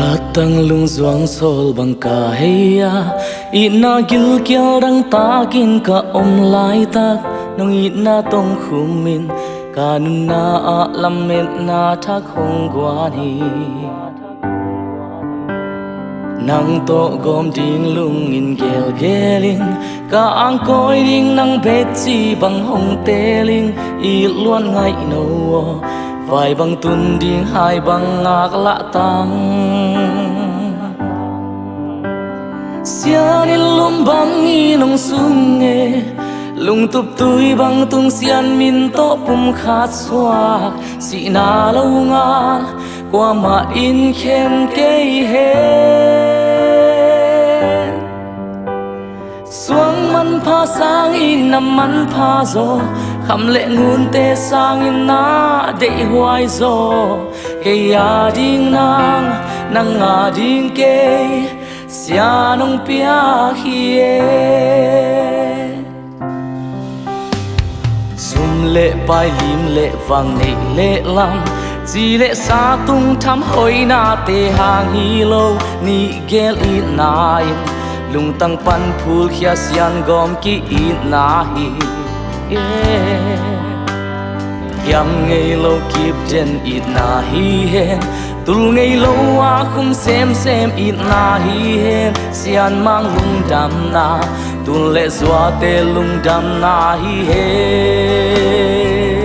Katang lung zuang sol bang ka heya ina gil kial dang takin ka lai tak nong ina tong khumin kanun na a lamet na thak hong gwani nang to gom ding lung in gel gelin ka ang koi ding nang bet si bang hong teling i luan ngai no vai bang tun ding hai bang ngak la tang sian in lum bang i nong sung e lung tup tui bang tung sian min to pum khat swak si na lo ngal qua ma in khen ke he suang man pha sang in nam man pha zo kham lệ ngun te sang in na de hoài zo ke ya ding nang nang nga ding ke sia nong pia hie sum lệ pai lim lệ vang nei lệ lam chỉ lệ sa tung tham hoi na te hang hi lo ni gel in nine lung tang pan phul khia sian gom ki in na hi yam ngei lo kip den in na hi hen tul ngei lo a khum sem in na hi hen sian mang lung dam na tul le zwa te lung dam na hi hen